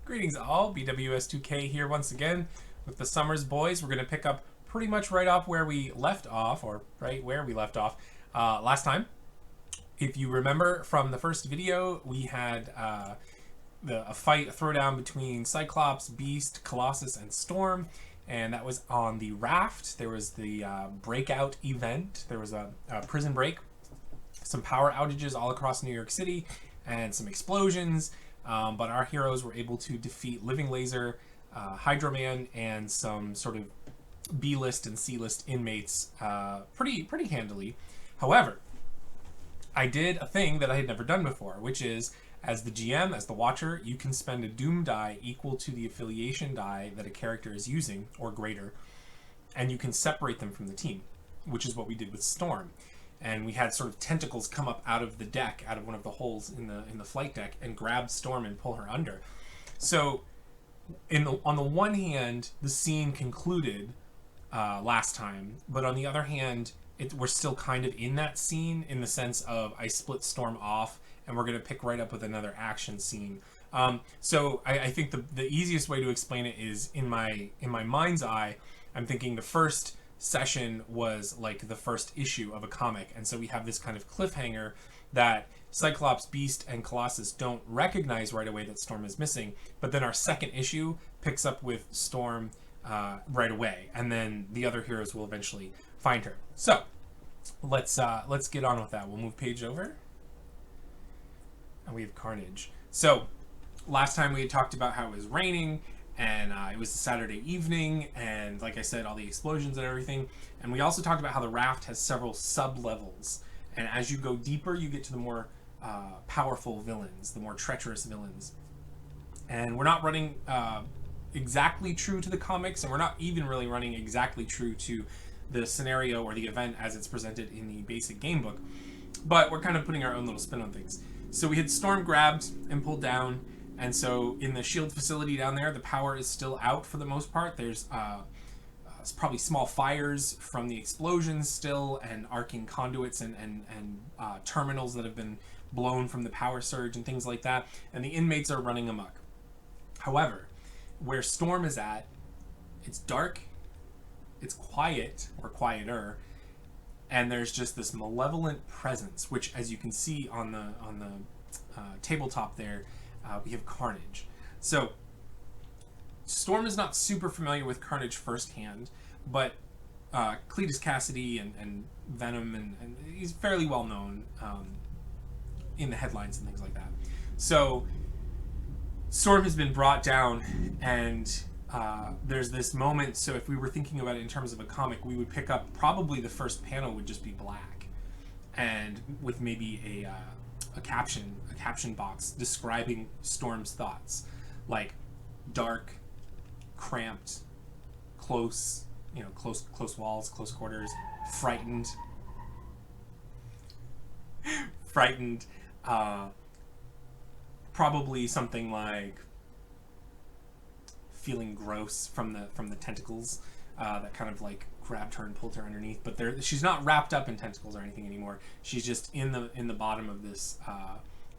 Greetings all, BWS2K here once again with the Summers Boys. We're going to pick up pretty much right off where we left off, or right where we left off last time. If you remember from the first video, we had a throwdown between Cyclops, Beast, Colossus, and Storm, and that was on the raft. There was the breakout event. There was a prison break, some power outages all across New York City, and some explosions. But our heroes were able to defeat Living Laser, Hydro Man, and some sort of B-list and C-list inmates pretty handily. However, I did a thing that I had never done before, which is, as the GM, as the Watcher, you can spend a Doom die equal to the affiliation die that a character is using, or greater, and you can separate them from the team, which is what we did with Storm. And we had sort of tentacles come up out of the deck, out of one of the holes in the flight deck, and grab Storm and pull her under. So, on the one hand, the scene concluded last time, but on the other hand, we're still kind of in that scene in the sense of I split Storm off, and we're going to pick right up with another action scene. So I think the easiest way to explain it is in my mind's eye, I'm thinking the first session was like the first issue of a comic, and so we have this kind of cliffhanger that Cyclops, Beast, and Colossus don't recognize right away that Storm is missing, but then our second issue picks up with Storm right away, and then the other heroes will eventually find her. So let's get on with that. We'll move page over, and we have Carnage. So last time we had talked about how it was raining, and it was a Saturday evening, and like I said, all the explosions and everything. And we also talked about how the raft has several sub-levels, and as you go deeper, you get to the more powerful villains, the more treacherous villains. And we're not running exactly true to the comics, and we're not even really running exactly true to the scenario or the event as it's presented in the basic game book, but we're kind of putting our own little spin on things. So we had Storm grabbed and pulled down, and so in the shield facility down there, the power is still out for the most part. There's probably small fires from the explosions still, and arcing conduits and terminals that have been blown from the power surge and things like that, and the inmates are running amok. However, where Storm is at, it's dark, it's quiet, or quieter, and there's just this malevolent presence, which, as you can see on the tabletop there, we have Carnage. So Storm is not super familiar with Carnage firsthand, but Cletus Cassidy and Venom, and he's fairly well known in the headlines and things like that. So Storm has been brought down, and there's this moment. So if we were thinking about it in terms of a comic, we would pick up probably the first panel would just be black, and with maybe a caption box describing Storm's thoughts, like dark, cramped, close walls, close quarters, frightened, probably something like feeling gross from the tentacles that kind of like grabbed her and pulled her underneath. But she's not wrapped up in tentacles or anything anymore. She's just in the bottom of this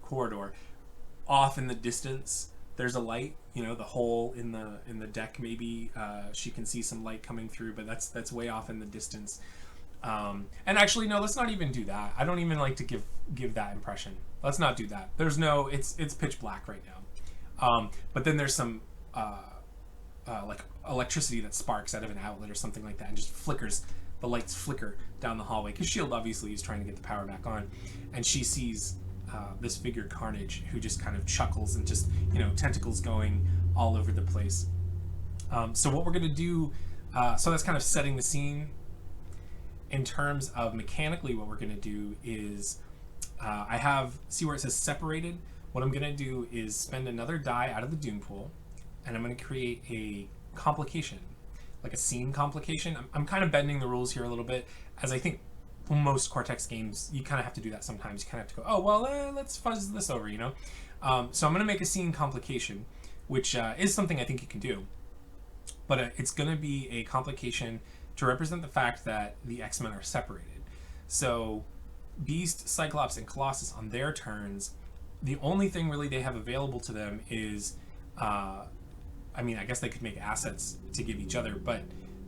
corridor. Off in the distance, there's a light. The hole in the deck. Maybe she can see some light coming through, but that's way off in the distance. And actually, no, let's not even do that. I don't even like to give that impression. Let's not do that. It's pitch black right now. But then there's some like electricity that sparks out of an outlet or something like that, and just flickers. The lights flicker down the hallway, because S.H.I.E.L.D. obviously is trying to get the power back on, and she sees this figure Carnage, who just kind of chuckles and just tentacles going all over the place. So what we're going to do, so that's kind of setting the scene. In terms of mechanically, what we're going to do is see where it says separated. What I'm going to do is spend another die out of the Doom pool, and I'm going to create a complication, like a scene complication. I'm kind of bending the rules here a little bit, as I think most Cortex games, you kind of have to do that sometimes. You kind of have to go, oh, well, let's fuzz this over, So I'm going to make a scene complication, which is something I think you can do. But it's going to be a complication to represent the fact that the X-Men are separated. So Beast, Cyclops, and Colossus on their turns, the only thing really they have available to them is I mean, I guess they could make assets to give each other, but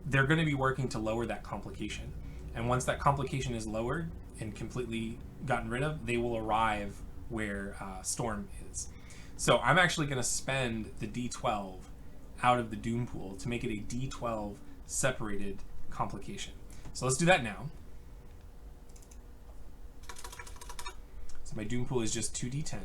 they're going to be working to lower that complication. And once that complication is lowered and completely gotten rid of, they will arrive where Storm is. So I'm actually going to spend the D12 out of the Doom pool to make it a D12 separated complication. So let's do that now. So my Doom pool is just 2d10.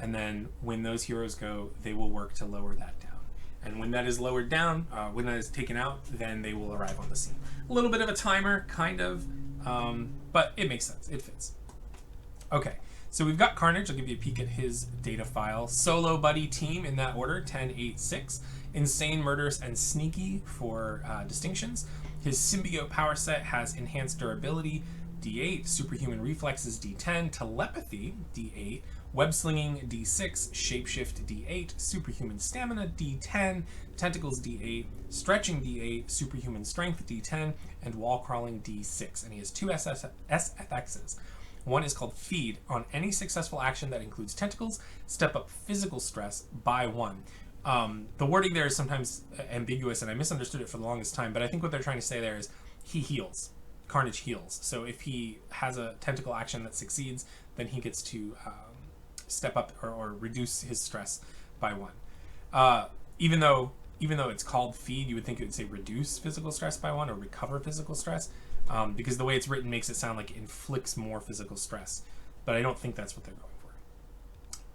And then when those heroes go, they will work to lower that down. And when that is lowered down, when that is taken out, then they will arrive on the scene. A little bit of a timer, kind of, but it makes sense. It fits. Okay, so we've got Carnage. I'll give you a peek at his data file. Solo, buddy, team in that order, 10, 8, 6. Insane, murderous, and sneaky for distinctions. His symbiote power set has enhanced durability, D8, superhuman reflexes, D10, telepathy, D8, web slinging, D6, shapeshift, D8, superhuman stamina, D10, tentacles, D8, stretching, D8, superhuman strength, D10, and wall crawling, D6. And he has two SFXs. One is called Feed. On any successful action that includes tentacles, step up physical stress by 1. The wording there is sometimes ambiguous, and I misunderstood it for the longest time, but I think what they're trying to say there is he heals. Carnage heals. So if he has a tentacle action that succeeds, then he gets to step up or reduce his stress by 1. Even though it's called Feed, you would think it would say reduce physical stress by 1 or recover physical stress, because the way it's written makes it sound like it inflicts more physical stress. But I don't think that's what they're going for.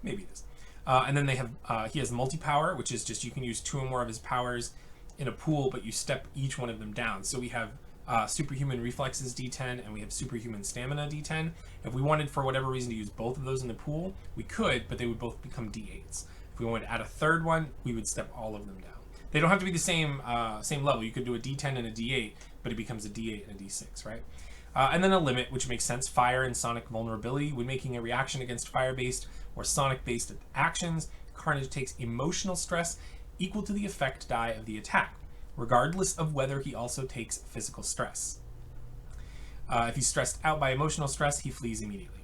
Maybe it is. And then they have he has multi-power, which is just you can use 2 or more of his powers in a pool, but you step each one of them down. So we have superhuman reflexes D10, and we have superhuman stamina D10. If we wanted for whatever reason to use both of those in the pool, we could, but they would both become D8s. If we wanted to add a third one, we would step all of them down. They don't have to be the same level. You could do a D10 and a D8, but it becomes a D8 and a D6, right? And then a limit, which makes sense. Fire and sonic vulnerability. When making a reaction against fire-based or sonic-based actions, Carnage takes emotional stress equal to the effect die of the attack, regardless of whether he also takes physical stress. If he's stressed out by emotional stress, he flees immediately.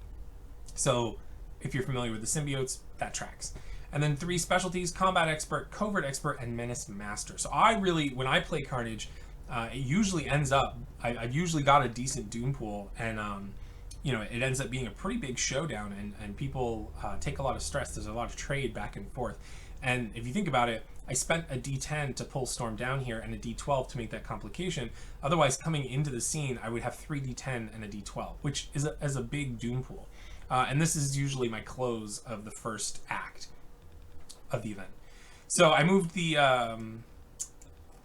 So if you're familiar with the symbiotes, that tracks. And then 3 specialties: Combat Expert, Covert Expert, and Menace Master. So when I play Carnage, it usually ends up, I've usually got a decent Doom pool, and it ends up being a pretty big showdown, and people take a lot of stress. There's a lot of trade back and forth. And if you think about it, I spent a D10 to pull Storm down here and a D12 to make that complication. Otherwise, coming into the scene, I would have 3 D10 and a D12, which is a big Doom pool. And this is usually my close of the first act of the event. So I moved the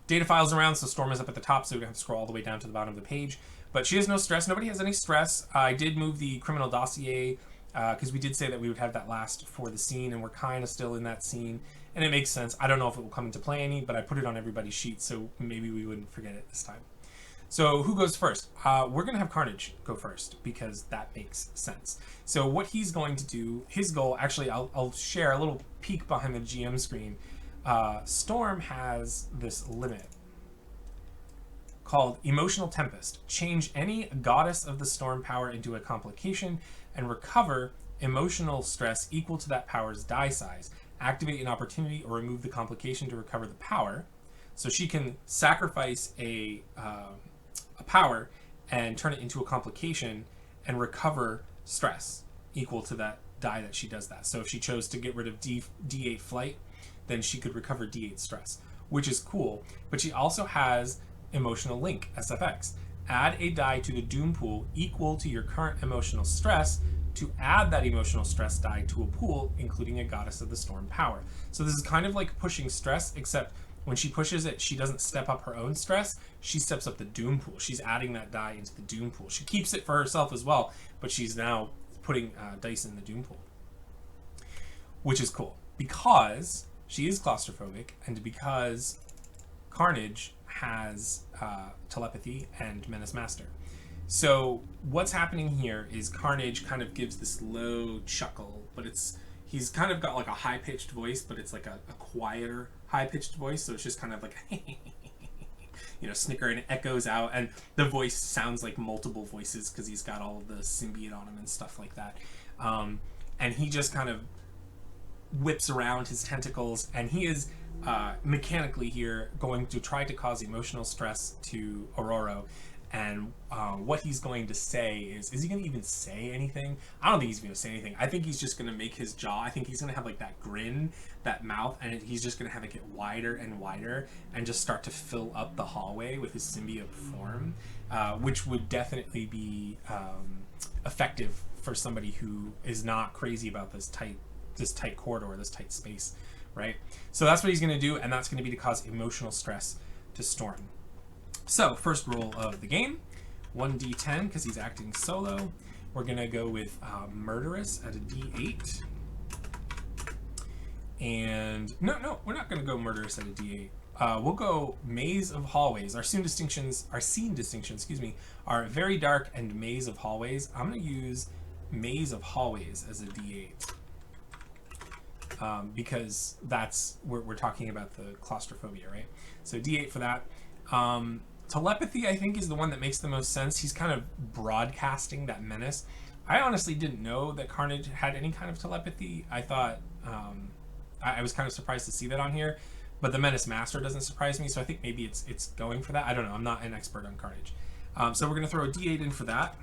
data files around, so Storm is up at the top, so we don't have to scroll all the way down to the bottom of the page. But she has no stress. Nobody has any stress. I did move the criminal dossier, because we did say that we would have that last for the scene, and we're kind of still in that scene, and it makes sense. I don't know if it will come into play any, but I put it on everybody's sheet, so maybe we wouldn't forget it this time. So who goes first? We're going to have Carnage go first, because that makes sense. So what he's going to do, his goal, actually, I'll share a little peek behind the GM screen. Storm has this limit called Emotional Tempest. Change any goddess of the storm power into a complication and recover emotional stress equal to that power's die size. Activate an opportunity or remove the complication to recover the power. So she can sacrifice a power and turn it into a complication and recover stress equal to that die that she does that. So if she chose to get rid of D8 flight, then she could recover D8 stress, which is cool. But she also has Emotional Link, SFX. Add a die to the Doom pool equal to your current emotional stress to add that emotional stress die to a pool, including a Goddess of the Storm power. So this is kind of like pushing stress, except when she pushes it, she doesn't step up her own stress. She steps up the Doom pool. She's adding that die into the Doom pool. She keeps it for herself as well, but she's now putting dice in the Doom pool, which is cool because she is claustrophobic, and because Carnage has telepathy and Menace Master. So what's happening here is Carnage kind of gives this low chuckle, but he's kind of got like a high-pitched voice, but it's like a quieter high-pitched voice, so it's just kind of like you know, snicker, and it echoes out, and the voice sounds like multiple voices because he's got all of the symbiote on him and stuff like that. And he just kind of whips around his tentacles, and he is mechanically here going to try to cause emotional stress to Aurora. And what he's going to say is he going to even say anything? I don't think he's going to say anything. I think he's just going to make his jaw, I think he's going to have like that grin, that mouth, and he's just going to have it get wider and wider and just start to fill up the hallway with his symbiote form, which would definitely be effective for somebody who is not crazy about this tight corridor, this tight space, right? So that's what he's going to do, and that's going to be to cause emotional stress to Storm. So, first roll of the game, 1d10, because he's acting solo. We're going to go with Murderous at a d8. And, no, we're not going to go Murderous at a d8. We'll go Maze of Hallways. Our scene distinctions, are Very Dark and Maze of Hallways. I'm going to use Maze of Hallways as a d8. Because that's, we're talking about the claustrophobia, right? So d8 for that. Telepathy, I think, is the one that makes the most sense. He's kind of broadcasting that menace. I honestly didn't know that Carnage had any kind of telepathy. I thought, I was kind of surprised to see that on here, but the Menace Master doesn't surprise me, so I think maybe it's going for that. I don't know. I'm not an expert on Carnage. So we're going to throw a d8 in for that.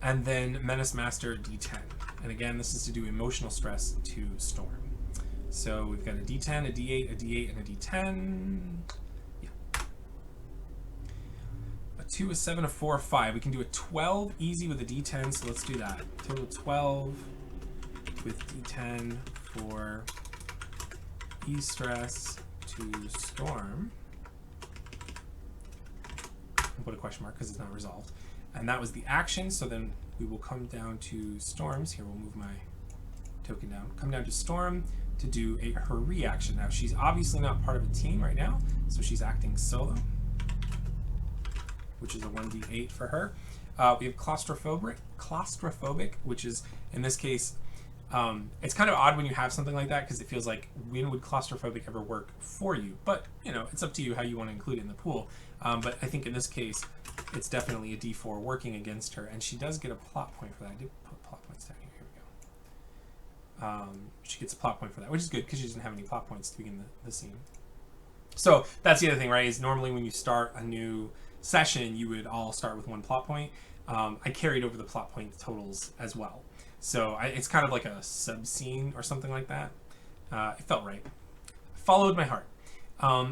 And then Menace Master d10. And again, this is to do emotional stress to Storm. So we've got a d10, a d8, a d8, and a d10. Yeah. A 2, a 7, a 4, a 5. We can do a 12 easy with a d10, so let's do that. Total 12 with d10 for e-stress to Storm. I'll put a question mark because it's not resolved. And that was the action, so then we will come down to Storm's. Here, we'll move my token down. Come down to Storm to do her reaction. Now, she's obviously not part of a team right now, so she's acting solo, which is a 1d8 for her. We have claustrophobic, which is, in this case, it's kind of odd when you have something like that because it feels like, when would claustrophobic ever work for you? But, you know, it's up to you how you want to include it in the pool. But I think in this case, it's definitely a d4 working against her, and she does get a plot point for that. I did put plot points down here. Here we go. She gets a plot point for that, which is good because she doesn't have any plot points to begin the scene. So that's the other thing, right? Is normally when you start a new session, you would all start with one plot point. I carried over the plot point totals as well. So it's kind of like a sub-scene or something like that. It felt right. Followed my heart.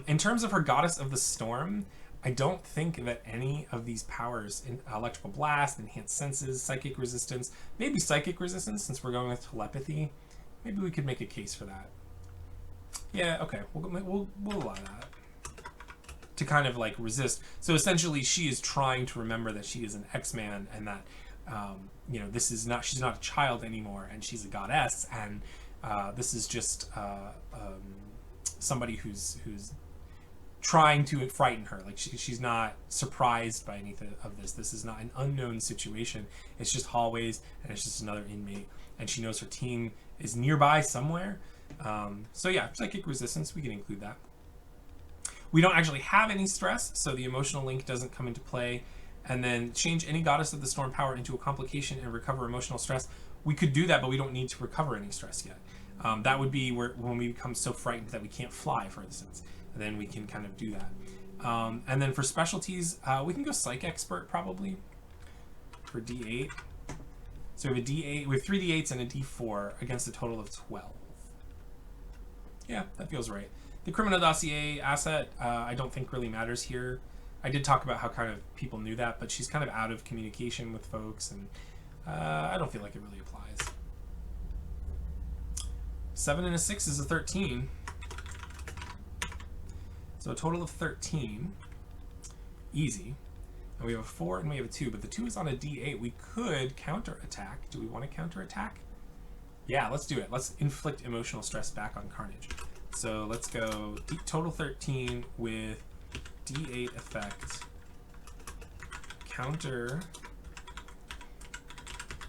In terms of her Goddess of the Storm, I don't think that any of these powers, electrical blast, enhanced senses, psychic resistance, maybe psychic resistance since we're going with telepathy, maybe we could make a case for that. Yeah, okay, we'll allow that to kind of like resist. So essentially, she is trying to remember that she is an X-Man and that you know, this is not, she's not a child anymore, and she's a goddess, and this is just somebody who's trying to frighten her. Like she's not surprised by anything of this. This is not an unknown situation. It's just hallways, and it's just another inmate, and she knows her team is nearby somewhere. So yeah, psychic resistance, we can include that. We don't actually have any stress, so the emotional link doesn't come into play. And then change any Goddess of the Storm power into a complication and recover emotional stress. We could do that, but we don't need to recover any stress yet. That would be when we become so frightened that we can't fly, for instance. Then we can kind of do that. And then for specialties, we can go Psych Expert probably for D8. So we have a D8, we have 3 D8s and a D4 against a total of 12. Yeah, that feels right. The Criminal Dossier asset, I don't think really matters here. I did talk about how kind of people knew that, but she's kind of out of communication with folks, and I don't feel like it really applies. 7 and a 6 is a 13. So a total of 13. Easy. And we have a 4 and we have a 2, but the 2 is on a D8. We could counterattack. Do we want to counterattack? Yeah, let's do it. Let's inflict emotional stress back on Carnage. So let's go total 13 with D8 effect. Counter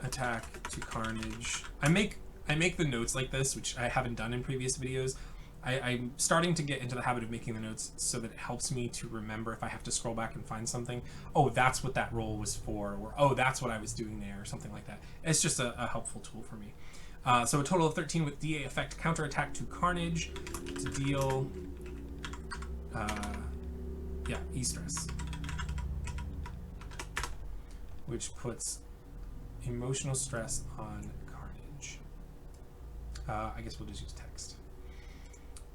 attack to Carnage. I make the notes like this, which I haven't done in previous videos, I'm starting to get into the habit of making the notes so that it helps me to remember if I have to scroll back and find something. Oh, that's what that roll was for, or oh, that's what I was doing there, or something like that. It's just a helpful tool for me. So a total of 13 with DA effect counterattack to Carnage to deal, E-stress, which puts emotional stress on Carnage. I guess we'll just use text.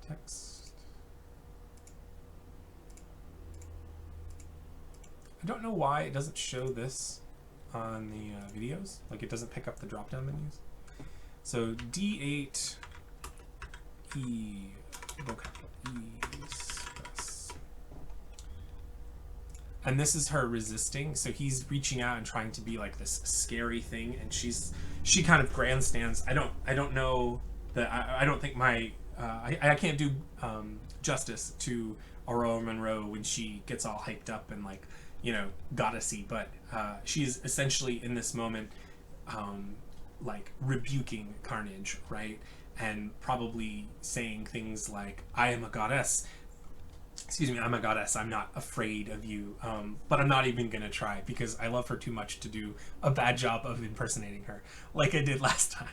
Text. I don't know why it doesn't show this on the videos. Like it doesn't pick up the drop-down menus. So D8 E vocab E stress. And this is her resisting, so he's reaching out and trying to be like this scary thing, and she kind of grandstands. I don't know that I don't think my I can't do justice to Aurora Monroe when she gets all hyped up and like, you know, goddessy, but she's essentially in this moment like rebuking Carnage, right? And probably saying things like, I am a goddess. Excuse me, I'm a goddess. I'm not afraid of you, but I'm not even gonna try because I love her too much to do a bad job of impersonating her like I did last time.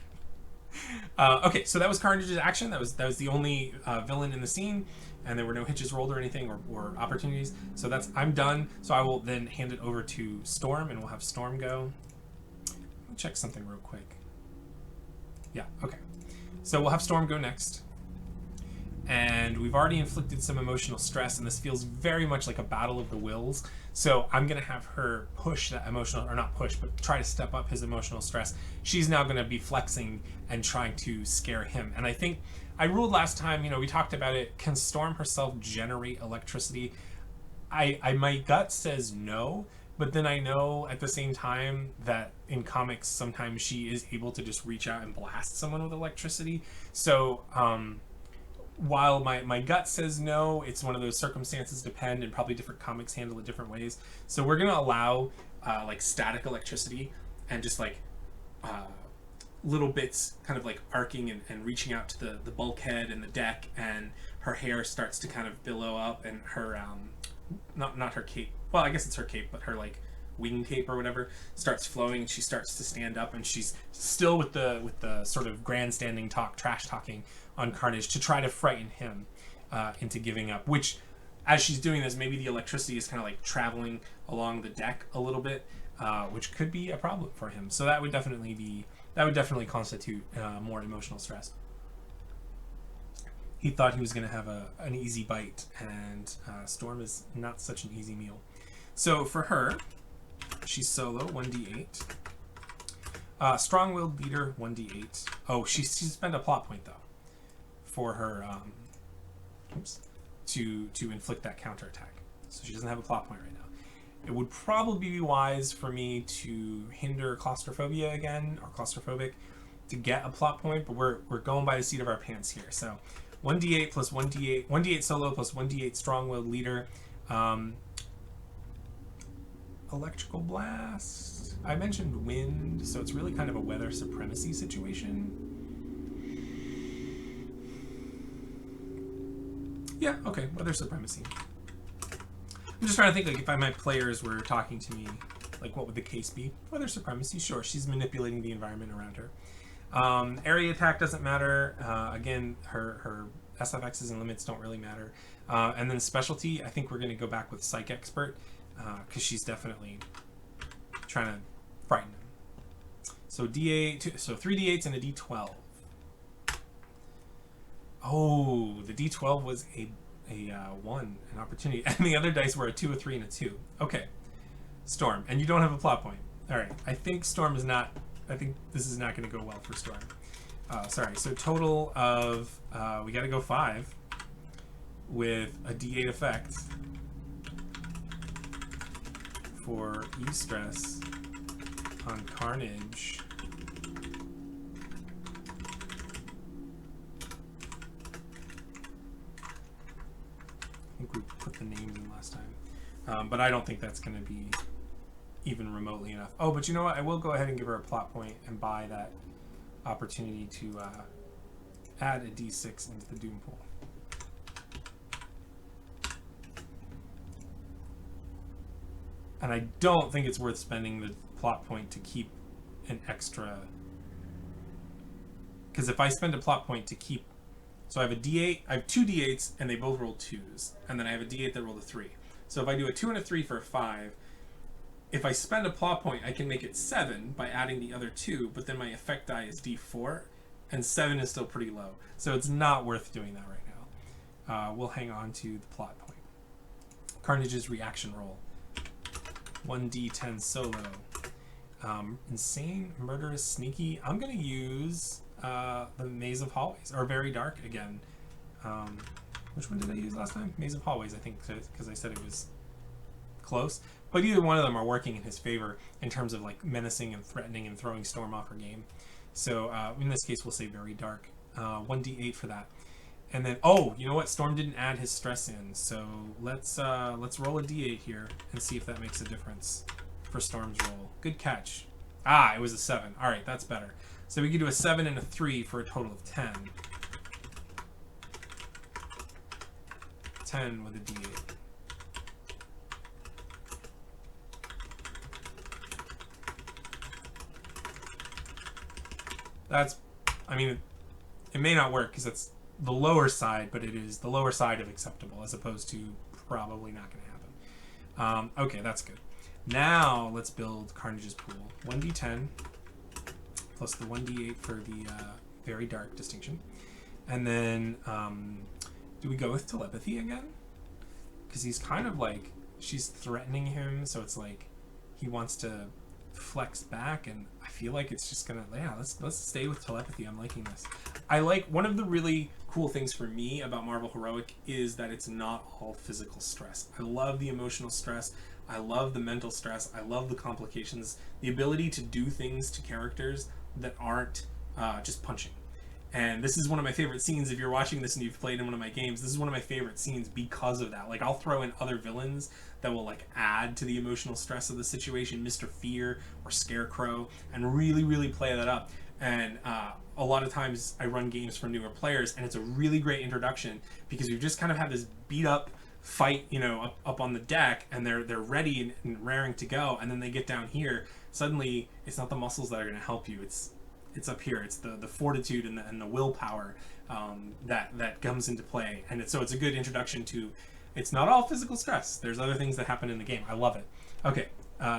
Okay, so that was Carnage's action. That was the only villain in the scene, and there were no hitches rolled or anything or opportunities. So I'm done. So I will then hand it over to Storm, and we'll have Storm go. Let me check something real quick. Yeah, okay. So we'll have Storm go next. And we've already inflicted some emotional stress, and this feels very much like a battle of the wills. So I'm going to have her push that emotional, or not push, but try to step up his emotional stress. She's now going to be flexing and trying to scare him. And I think I ruled last time, you know, we talked about it. Can Storm herself generate electricity? My gut says no, but then I know at the same time that in comics sometimes she is able to just reach out and blast someone with electricity. So, while my gut says no, it's one of those circumstances depend, and probably different comics handle it different ways. So we're gonna allow like static electricity and just like little bits kind of like arcing and reaching out to the bulkhead and the deck, and her hair starts to kind of billow up, and her not her cape, well I guess it's her cape, but her like wing cape or whatever starts flowing, and she starts to stand up, and she's still with the sort of grandstanding trash talking on Carnage to try to frighten him into giving up, which as she's doing this, maybe the electricity is kind of like traveling along the deck a little bit, which could be a problem for him. So that would definitely constitute more emotional stress. He thought he was going to have an easy bite, and Storm is not such an easy meal. So for her, she's solo, 1d8. Strong-willed leader, 1d8. Oh, she spent a plot point, though, for her, to inflict that counterattack. So she doesn't have a plot point right now. It would probably be wise for me to hinder claustrophobia again, or claustrophobic, to get a plot point, but we're going by the seat of our pants here. So 1d8 plus 1d8 solo plus 1d8 strong-willed leader. Electrical blast. I mentioned wind, so it's really kind of a weather supremacy situation. Yeah, okay, weather supremacy. I'm just trying to think, like, if my players were talking to me, like, what would the case be? Weather supremacy, sure. She's manipulating the environment around her. Area attack doesn't matter. Again, her SFXs and limits don't really matter. And then specialty, I think we're going to go back with Psych Expert, because she's definitely trying to frighten him. So D8, so 3 D8s and a D12. Oh, the D12 was a 1, an opportunity, and the other dice were a 2, a 3, and a 2. Okay, Storm, and you don't have a plot point. All right, I think Storm is not. I think this is not going to go well for Storm. Sorry. So total of we got to go 5 with a D8 effect for E-stress on Carnage. I think we put the names in last time, but I don't think that's going to be even remotely enough. Oh, but you know what? I will go ahead and give her a plot point and buy that opportunity to add a D6 into the Doom pool. And I don't think it's worth spending the plot point to keep an extra. Because if I spend a plot point to keep... So I have a D8, I have two D8s, and they both roll 2s. And then I have a D8 that rolled a 3. So if I do a 2 and a 3 for a 5, if I spend a plot point, I can make it 7 by adding the other 2, but then my effect die is D4, and 7 is still pretty low. So it's not worth doing that right now. We'll hang on to the plot point. Carnage's reaction roll. 1d10 solo. Insane, murderous, sneaky. I'm going to use the Maze of Hallways, or Very Dark again. Which one did I use last time? Maze of Hallways, I think, because I said it was close. But either one of them are working in his favor in terms of like menacing and threatening and throwing Storm off her game. So in this case, we'll say Very Dark. 1d8 for that. And then, oh, you know what? Storm didn't add his stress in, so let's roll a d8 here and see if that makes a difference for Storm's roll. Good catch. Ah, it was a 7. All right, that's better. So we could do a 7 and a 3 for a total of 10. 10 with a d8. That's, I mean, it may not work because that's the lower side, but it is the lower side of acceptable as opposed to probably not going to happen. Okay, that's good. Now let's build Carnage's pool. 1d10 plus the 1d8 for the Very Dark distinction. And then do we go with telepathy again? Because he's kind of like, she's threatening him, so it's like he wants to flex back, and I feel like it's just gonna, yeah, let's stay with telepathy. I'm liking this. I like, one of the really cool things for me about Marvel Heroic is that it's not all physical stress. I love the emotional stress. I love the mental stress. I love the complications, the ability to do things to characters that aren't just punching. And this is one of my favorite scenes. If you're watching this and you've played in one of my games, this is one of my favorite scenes because of that. Like, I'll throw in other villains that will like add to the emotional stress of the situation, Mr. Fear or Scarecrow, and really, really play that up. And a lot of times I run games for newer players, and it's a really great introduction because we've just kind of had this beat up fight, you know, up on the deck, and they're ready and raring to go, and then they get down here. Suddenly, it's not the muscles that are going to help you. It's up here. It's the fortitude and the willpower that comes into play, and so it's a good introduction to. It's not all physical stress. There's other things that happen in the game. I love it. Okay,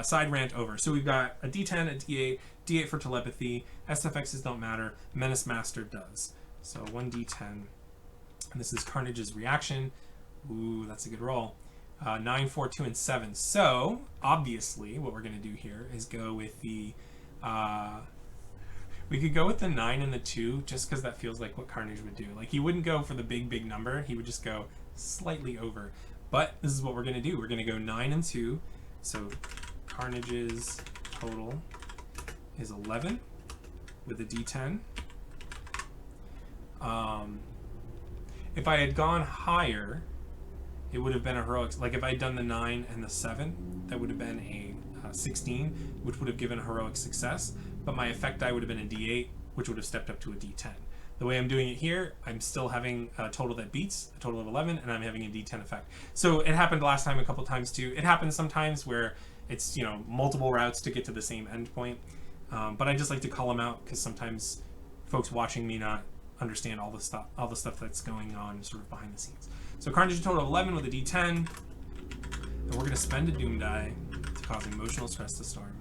side rant over. So we've got a D10, a D8, D8 for telepathy. SFXs don't matter. Menace Master does. So 1D10, and this is Carnage's reaction. Ooh, that's a good roll. 9, 4, 2, and 7. So obviously, what we're gonna do here is go with the. We could go with the 9 and the 2 just because that feels like what Carnage would do. Like, he wouldn't go for the big number. He would just go slightly over. But this is what we're going to do. We're going to go 9 and 2. So Carnage's total is 11 with a D10. If I had gone higher, it would have been a heroic. Like, if I had done the 9 and the 7, that would have been a 16, which would have given a heroic success. But my effect die would have been a D8, which would have stepped up to a D10. The way I'm doing it here, I'm still having a total that beats, a total of 11, and I'm having a D10 effect. So it happened last time a couple times too. It happens sometimes where it's, you know, multiple routes to get to the same endpoint. But I just like to call them out because sometimes folks watching me not understand all the stuff that's going on sort of behind the scenes. So Carnage a total of 11 with a D10, and we're going to spend a Doom die to cause emotional stress to Storm.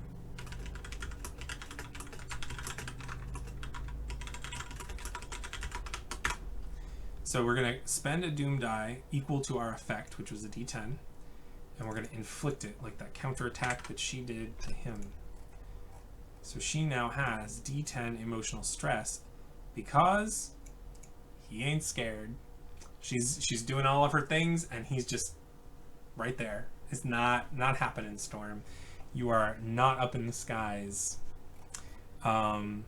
So we're going to spend a Doom die equal to our effect, which was a D10, and we're going to inflict it like that counterattack that she did to him. So she now has D10 emotional stress because he ain't scared. She's doing all of her things, and he's just right there. It's not happening, Storm. You are not up in the skies. So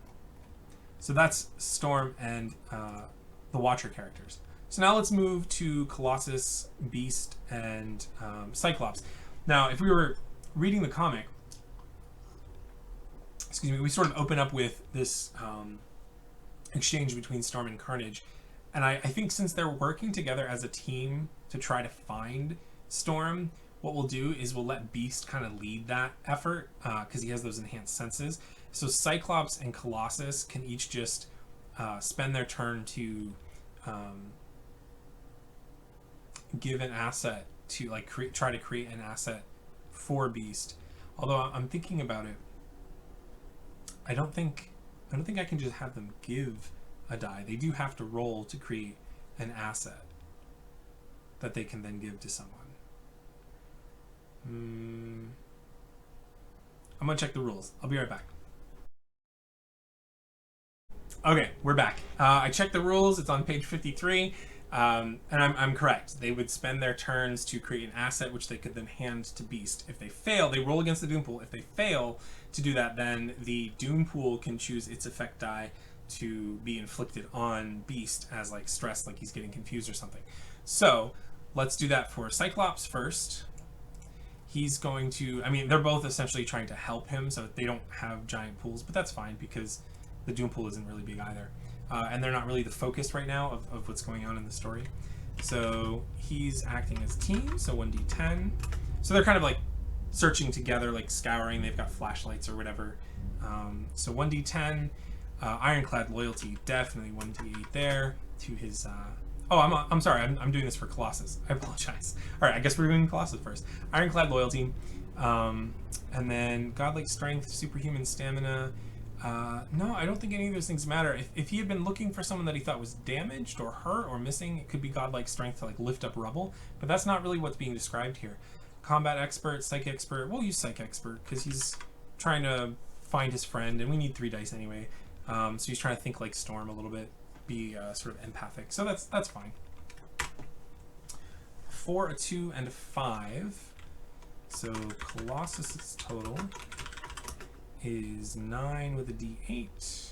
that's Storm and the Watcher characters. So now let's move to Colossus, Beast, and Cyclops. Now, if we were reading the comic, excuse me, we sort of open up with this exchange between Storm and Carnage. And I think since they're working together as a team to try to find Storm, what we'll do is we'll let Beast kind of lead that effort because he has those enhanced senses. So Cyclops and Colossus can each just spend their turn to give an asset to like try to create an asset for Beast. Although I'm thinking about it, I don't think I can just have them give a die. They do have to roll to create an asset that they can then give to someone. I'm gonna check the rules. I'll be right back. Okay, we're back. I checked the rules. It's on page 53. And I'm correct. They would spend their turns to create an asset which they could then hand to Beast. If they fail, they roll against the Doom Pool. If they fail to do that, then the Doom Pool can choose its effect die to be inflicted on Beast as like stress, like he's getting confused or something. So let's do that for Cyclops first. He's going to, I mean, they're both essentially trying to help him, so they don't have giant pools, but that's fine because the Doom Pool isn't really big either. And they're not really the focus right now of what's going on in the story. So he's acting as team, so 1d10. So they're kind of like searching together, like scouring. They've got flashlights or whatever. So 1d10. Ironclad Loyalty, definitely 1d8 there to his... Oh, I'm sorry. I'm doing this for Colossus. I apologize. All right, I guess we're doing Colossus first. Ironclad Loyalty. And then Godlike Strength, Superhuman Stamina... no, I don't think any of those things matter. If he had been looking for someone that he thought was damaged or hurt or missing, it could be godlike strength to like lift up rubble, but that's not really what's being described here. Combat expert, psych expert, we'll use psych expert because he's trying to find his friend, and we need 3 dice anyway. So he's trying to think like Storm a little bit, be sort of empathic. So that's fine. 4, a 2, and a 5. So Colossus's total is 9 with a d8.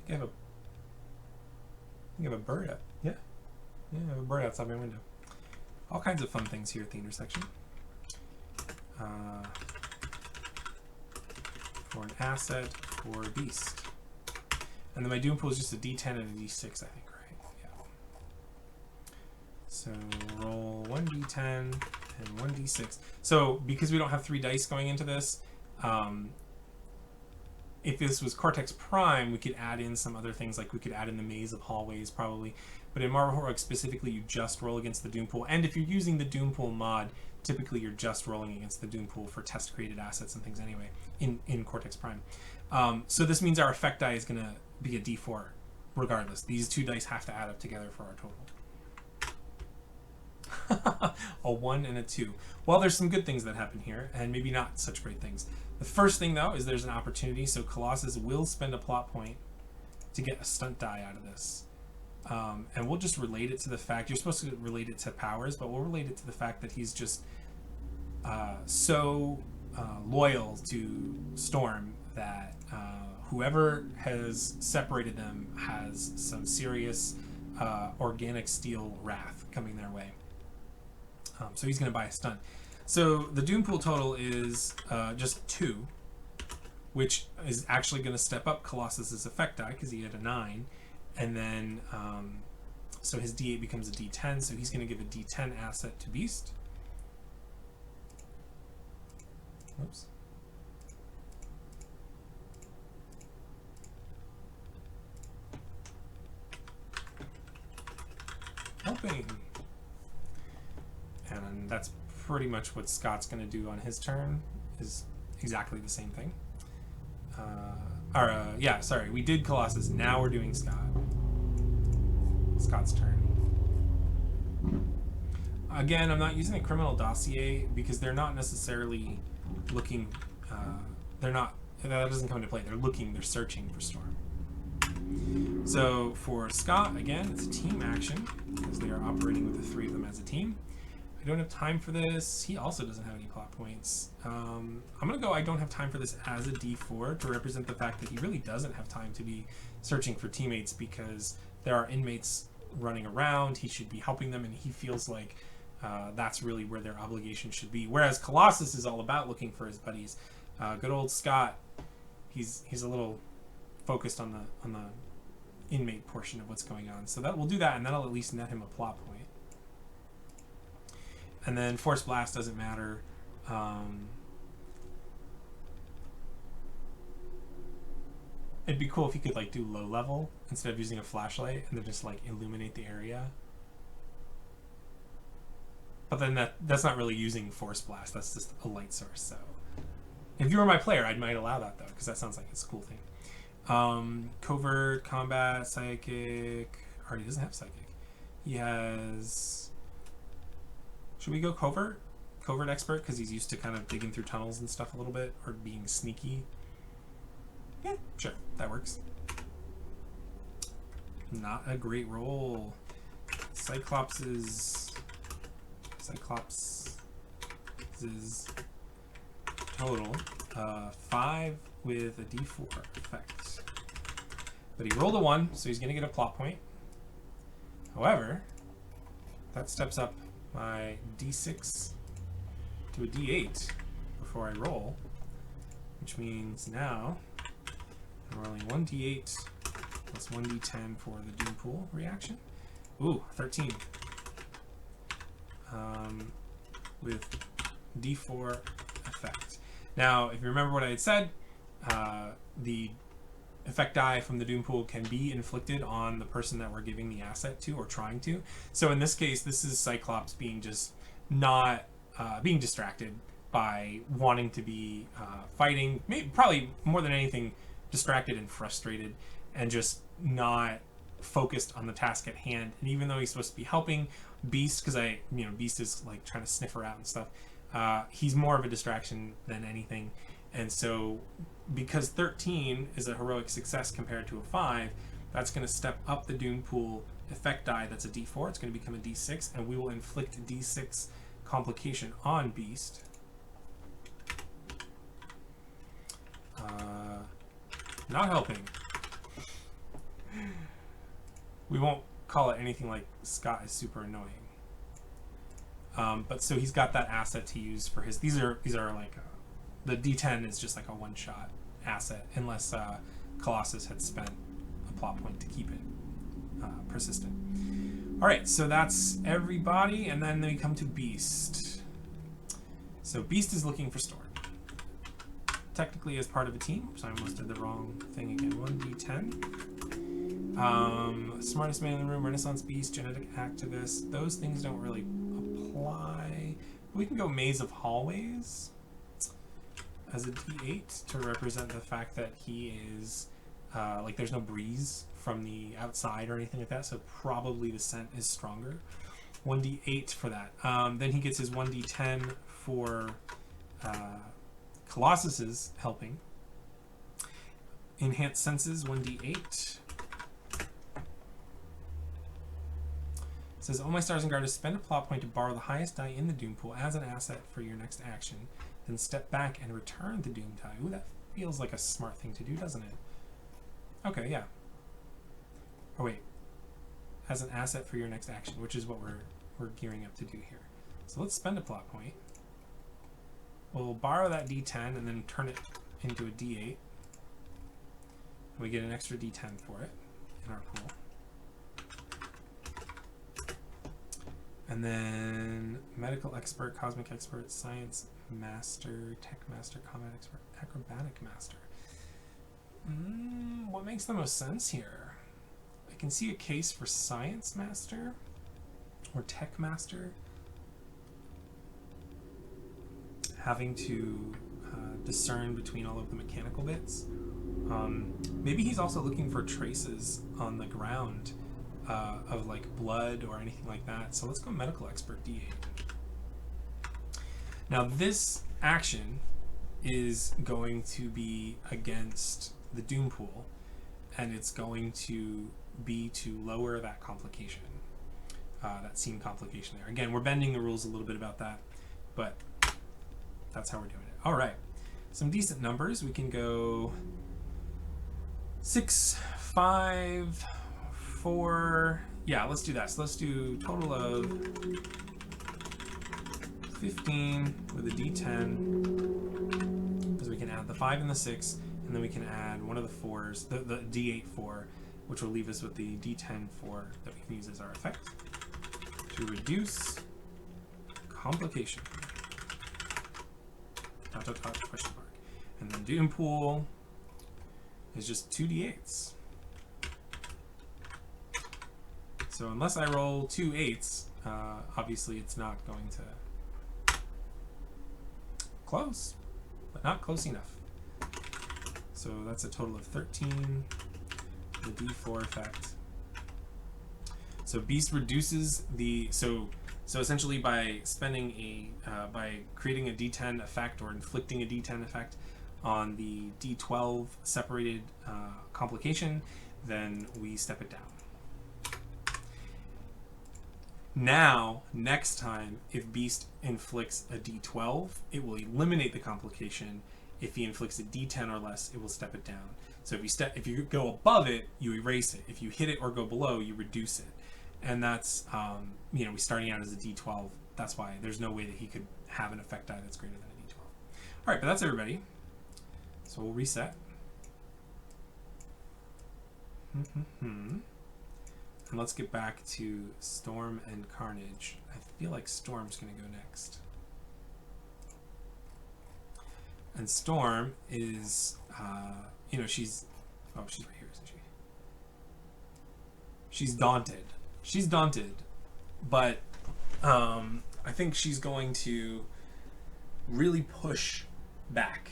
I have a bird up. Yeah, I have a bird outside my window. All kinds of fun things here at the intersection. For an asset for a Beast. And then my Doom Pool is just a d10 and a d6, I think, right? Yeah. So roll 1d10 and 1d6. So because we don't have 3 dice going into this, if this was Cortex Prime, we could add in some other things, like we could add in the maze of hallways probably. But in Marvel Heroic specifically, you just roll against the Doom Pool. And if you're using the Doom Pool mod, typically you're just rolling against the Doom Pool for test created assets and things anyway in Cortex Prime. So this means our effect die is going to be a d4 regardless. These 2 dice have to add up together for our total. A 1 and a 2. Well, there's some good things that happen here, and maybe not such great things. The first thing, though, is there's an opportunity, so Colossus will spend a plot point to get a stunt die out of this. And we'll just relate it to the fact, you're supposed to relate it to powers, but we'll relate it to the fact that he's just so loyal to Storm that whoever has separated them has some serious organic steel wrath coming their way. So he's going to buy a stunt. So the Doom Pool total is just 2, which is actually going to step up Colossus's effect die because he had a 9. And then, so his d8 becomes a d10, so he's going to give a d10 asset to Beast. Oops. Helping. And that's pretty much what Scott's going to do on his turn, is exactly the same thing. Yeah, sorry, we did Colossus, now we're doing Scott. Scott's turn. Again, I'm not using a criminal dossier because they're not necessarily looking, that doesn't come into play. They're searching for Storm. So for Scott, again, it's a team action because they are operating with the 3 of them as a team. I don't have time for this. He also doesn't have any plot points. I'm going to go I don't have time for this as a d4 to represent the fact that he really doesn't have time to be searching for teammates because there are inmates running around. He should be helping them, and he feels like that's really where their obligation should be. Whereas Colossus is all about looking for his buddies. Good old Scott, he's a little focused on the inmate portion of what's going on. So that we'll do that, and that'll at least net him a plot point. And then Force Blast doesn't matter. It'd be cool if you could like do low level instead of using a flashlight and then just like illuminate the area. But then that's not really using Force Blast. That's just a light source. So if you were my player, I might allow that though, because that sounds like it's a cool thing. Covert, Combat, Psychic. Already doesn't have Psychic. He has... Should we go Covert? Covert Expert, because he's used to kind of digging through tunnels and stuff a little bit, or being sneaky. Yeah, sure. That works. Not a great roll. Cyclops' total 5 with a D4 effect. But he rolled a 1, so he's going to get a plot point. However, that steps up my D6 to a D8 before I roll, which means now I'm rolling 1D8 plus 1D10 for the Doom Pool reaction. Ooh, 13. With D4 effect. Now, if you remember what I had said, the effect die from the Doom Pool can be inflicted on the person that we're giving the asset to or trying to. So in this case, this is Cyclops being just not being distracted by wanting to be fighting, maybe, probably more than anything, distracted and frustrated and just not focused on the task at hand. And even though he's supposed to be helping Beast, because Beast is like trying to sniff her out and stuff, he's more of a distraction than anything. And so because 13 is a heroic success compared to a 5, that's going to step up the Doom Pool effect die. That's a D4. It's going to become a D6, and we will inflict D6 complication on Beast. Not helping. We won't call it anything like Scott is super annoying. But so he's got that asset to use for his. These are like the D10 is just like a one-shot asset unless Colossus had spent a plot point to keep it persistent. All right, so that's everybody, and then we come to Beast. So Beast is looking for Storm. Technically as part of a team, so I almost did the wrong thing again. 1d10. Smartest man in the room, Renaissance Beast, genetic activist. Those things don't really apply. We can go Maze of Hallways as a d8 to represent the fact that he is like there's no breeze from the outside or anything like that, so probably the scent is stronger. 1d8 for that. Then he gets his 1d10 for Colossus's helping. Enhanced senses, 1d8. It says, oh my stars and garters, spend a plot point to borrow the highest die in the Doom Pool as an asset for your next action. Then step back and return the Doom die. Ooh, that feels like a smart thing to do, doesn't it? Okay, yeah. Oh wait. As an asset for your next action, which is what we're gearing up to do here. So let's spend a plot point. We'll borrow that D10 and then turn it into a D8. We get an extra D10 for it in our pool. And then medical expert, cosmic expert, science master, tech master, combat expert, acrobatic master. What makes the most sense here? I can see a case for science master or tech master. Having to discern between all of the mechanical bits. Maybe he's also looking for traces on the ground of like blood or anything like that. So let's go medical expert D8. Now this action is going to be against the Doom Pool, and it's going to be to lower that complication, that scene complication there. Again, we're bending the rules a little bit about that, but that's how we're doing it. All right, some decent numbers. We can go 6, 5, 4. Yeah, let's do that. So let's do total of 15 with a D10, because we can add the 5 and the 6, and then we can add one of the 4s, the D8 4, which will leave us with the D10 4 that we can use as our effect to reduce complication. ... question mark. And then Doom Pool is just 2d8s. So unless I roll 2 8s, obviously it's not going to... Close, but not close enough. So that's a total of 13. The D4 effect. So Beast reduces the... So essentially by spending by creating a D10 effect or inflicting a D10 effect on the D12 separated complication, then we step it down. Now, next time, if Beast inflicts a D12, it will eliminate the complication. If he inflicts a D10 or less, it will step it down. So if you go above it, you erase it. If you hit it or go below, you reduce it. And that's, you know, we're starting out as a D12. That's why there's no way that he could have an effect die that's greater than a D12. All right, but that's everybody. So we'll reset. And let's get back to Storm and Carnage. I feel like Storm's going to go next. And Storm is, you know, she's right here, isn't she? She's daunted. She's daunted, but I think she's going to really push back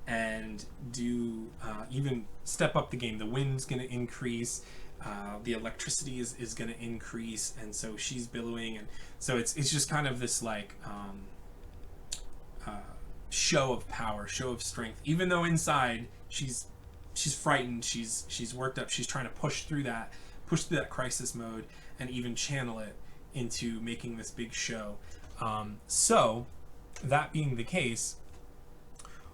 and do even step up the game. The wind's going to increase. The electricity is going to increase, and so she's billowing, and so it's just kind of this like show of power, show of strength. Even though inside she's frightened, she's worked up, she's trying to push through that crisis mode, and even channel it into making this big show. So that being the case,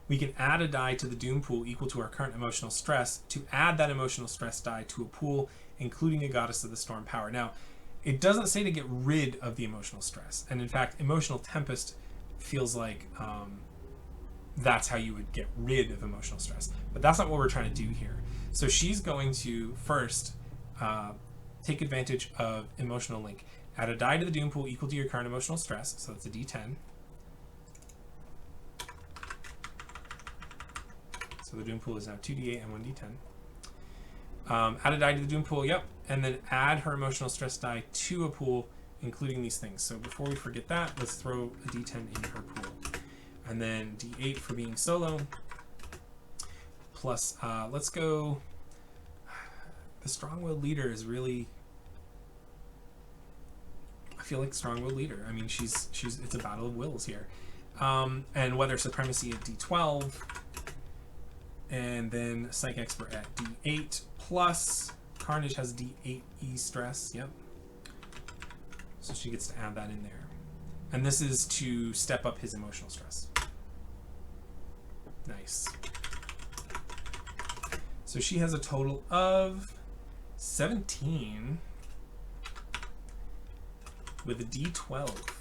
we can add a die to the Doom pool equal to our current emotional stress to add that emotional stress die to a pool, including a Goddess of the Storm power. Now, it doesn't say to get rid of the emotional stress. And in fact, Emotional Tempest feels like that's how you would get rid of emotional stress. But that's not what we're trying to do here. So she's going to first take advantage of Emotional Link. Add a die to the Doom pool equal to your current emotional stress. So that's a D10. So the Doom pool is now 2d8 and 1d10. Add a die to the Doom pool, yep, and then add her emotional stress die to a pool, including these things. So before we forget that, let's throw a d10 in her pool. And then d8 for being solo, plus, let's go, the Strong-Willed Leader is really, I feel like Strong-Willed Leader. I mean, it's a battle of wills here. And Weather Supremacy at d12, and then Psych Expert at D8 plus Carnage has D8 E stress. Yep. So she gets to add that in there. And this is to step up his emotional stress. Nice. So she has a total of 17 with a D12.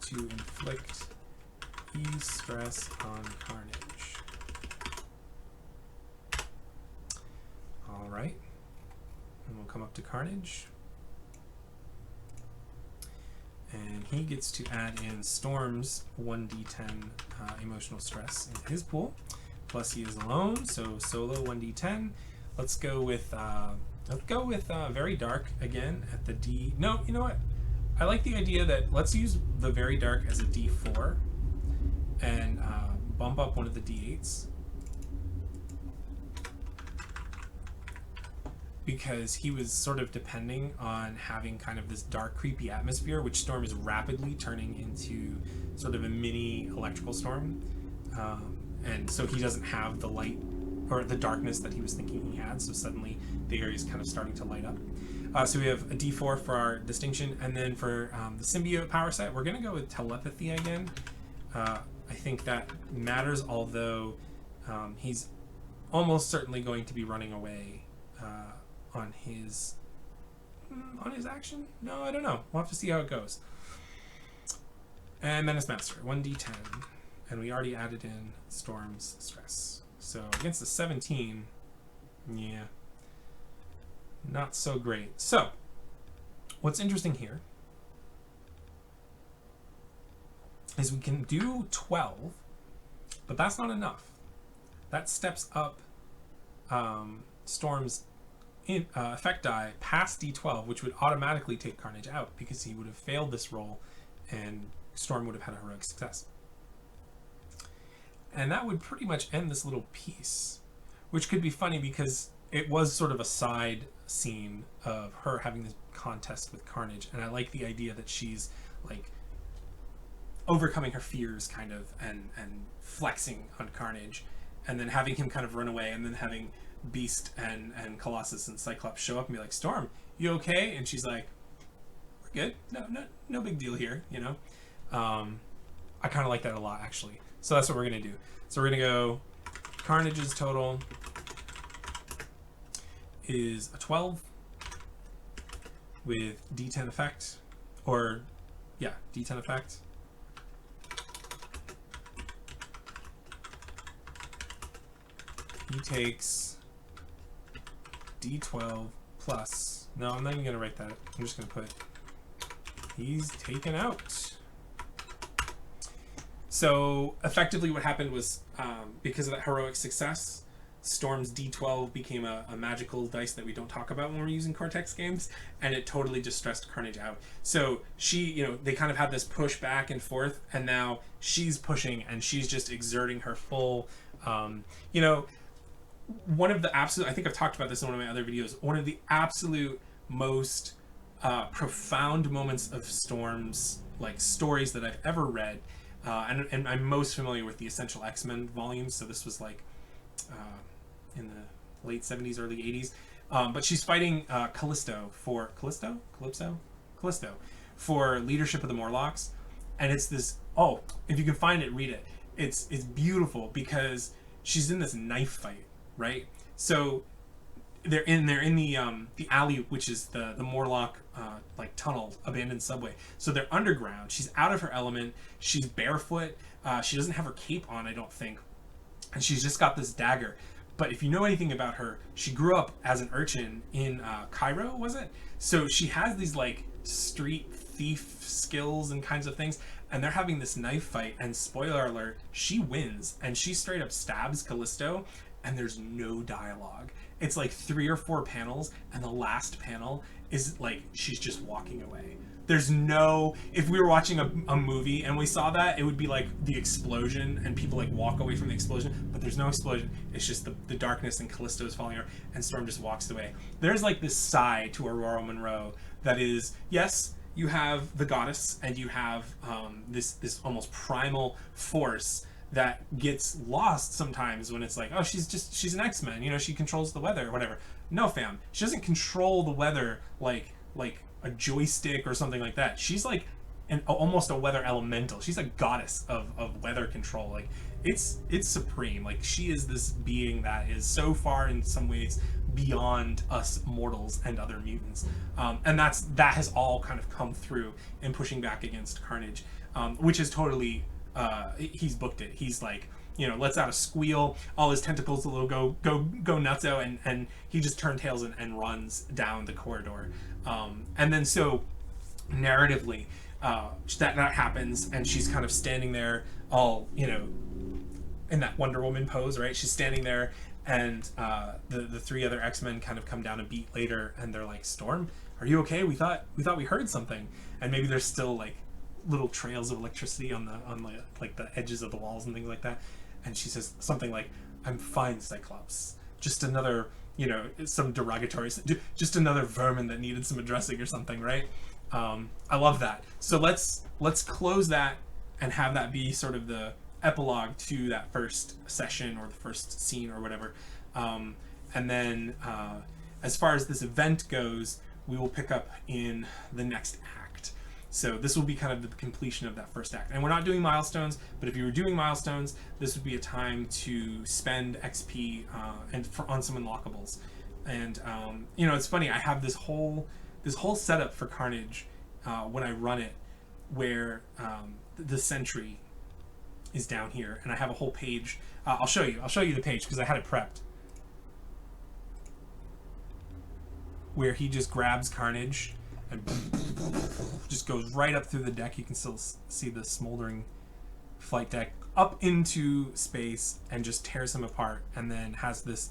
To inflict E stress on Carnage. All right, and we'll come up to Carnage, and he gets to add in Storm's 1d10 emotional stress into his pool. Plus he is alone, so solo 1d10. Let's go with Very Dark again at the D. No, you know what? I like the idea that let's use the Very Dark as a D4 and bump up one of the D8s, because he was sort of depending on having kind of this dark, creepy atmosphere, which Storm is rapidly turning into sort of a mini electrical storm, and so he doesn't have the light or the darkness that he was thinking he had, so suddenly the area is kind of starting to light up. So we have a D4 for our distinction, and then for the symbiote power set, we're going to go with telepathy again. I think that matters, although he's almost certainly going to be running away on his action. No, I don't know. We'll have to see how it goes. And Menace Master, 1d10, and we already added in Storm's stress. So against the 17, yeah. not so great. So what's interesting here is we can do 12, but that's not enough. That steps up Storm's effect die past D12, which would automatically take Carnage out because he would have failed this roll and Storm would have had a heroic success. And that would pretty much end this little piece, which could be funny because it was sort of a side scene of her having this contest with Carnage, and I like the idea that she's like overcoming her fears kind of and flexing on Carnage, and then having him kind of run away, and then having Beast and Colossus and Cyclops show up and be like, Storm, you okay? And she's like, we're good, no big deal here, you know. I kind of like that a lot, actually. So that's what we're gonna do. So we're gonna go Carnage's total is a 12 with D10 effect, or yeah, D10 effect. He takes D12 plus, no, I'm not even gonna write that. I'm just gonna put, he's taken out. So effectively what happened was, because of that heroic success, Storm's D12 became a magical dice that we don't talk about when we're using Cortex games, and it totally just stressed Carnage out. So she, you know, they kind of had this push back and forth, and now she's pushing and she's just exerting her full, you know, one of the absolute, I think I've talked about this in one of my other videos, one of the absolute most profound moments of Storm's like stories that I've ever read, and I'm most familiar with the Essential X-Men volumes, so this was like in the late 70s, early 80s. But she's fighting Callisto for leadership of the Morlocks, and it's this. Oh, if you can find it, read it. It's beautiful because she's in this knife fight, right? So they're in the alley, which is the Morlock like tunnel, abandoned subway. So they're underground. She's out of her element. She's barefoot. She doesn't have her cape on, I don't think, and she's just got this dagger. But if you know anything about her, she grew up as an urchin in Cairo, was it? So she has these like street thief skills and kinds of things, and they're having this knife fight, and spoiler alert, she wins, and she straight up stabs Callisto, and there's no dialogue. It's like 3 or 4 panels, and the last panel is like she's just walking away. There's no, if we were watching a movie and we saw that, it would be like the explosion and people like walk away from the explosion, but there's no explosion. It's just the darkness and Callisto's falling over and Storm just walks away. There's like this side to Aurora Monroe that is, yes, you have the goddess and you have this almost primal force that gets lost sometimes when it's like, oh, she's an X-Men, you know, she controls the weather or whatever. No, fam, she doesn't control the weather like a joystick or something like that. She's like almost a weather elemental. She's a goddess of weather control. Like it's supreme. Like she is this being that is so far in some ways beyond us mortals and other mutants. And that has all kind of come through in pushing back against Carnage, which is totally he's booked it. He's like, you know, lets out a squeal, all his tentacles will go nutso, and he just turns tails and runs down the corridor. And then so narratively, that happens, and she's kind of standing there all, you know, in that Wonder Woman pose, right? She's standing there, and the 3 other X-Men kind of come down a beat later, and they're like, Storm, are you okay? We thought we heard something. And maybe there's still like little trails of electricity on the edges of the walls and things like that. And she says something like, I'm fine, Cyclops. Just another, you know, some derogatory, just another vermin that needed some addressing or something, right? I love that. So let's close that and have that be sort of the epilogue to that first session or the first scene or whatever. And then as far as this event goes, we will pick up in the next act. So this will be kind of the completion of that first act. And we're not doing milestones, but if you were doing milestones, this would be a time to spend XP on some unlockables. And you know, it's funny, I have this whole setup for Carnage when I run it, where the Sentry is down here, and I have a whole page. I'll show you the page because I had it prepped. where he just grabs Carnage and just goes right up through the deck. You can still see the smoldering flight deck up into space and just tears him apart, and then has this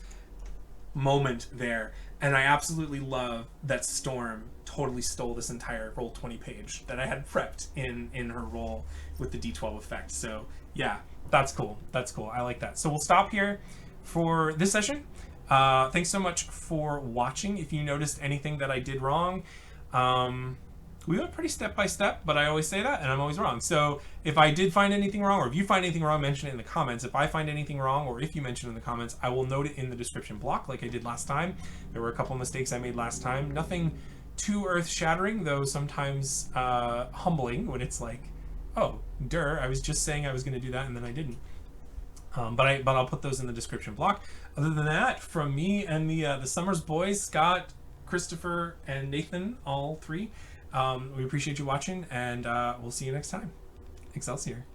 moment there. And I absolutely love that Storm totally stole this entire Roll20 page that I had prepped in her roll with the D12 effect. So yeah, that's cool. That's cool. I like that. So we'll stop here for this session. Thanks so much for watching. If you noticed anything that I did wrong, we went pretty step by step, but I always say that and I'm always wrong. So if I did find anything wrong, or if you find anything wrong, mention it in the comments. If I find anything wrong, or if you mention it in the comments, I will note it in the description block like I did last time. There were a couple mistakes I made last time. Nothing too earth-shattering, though sometimes humbling when it's like, oh, I was just saying I was going to do that and then I didn't. But I'll put those in the description block. Other than that, from me and the Summers boys, Scott, Christopher, and Nathan, all three, we appreciate you watching, and we'll see you next time. Excelsior.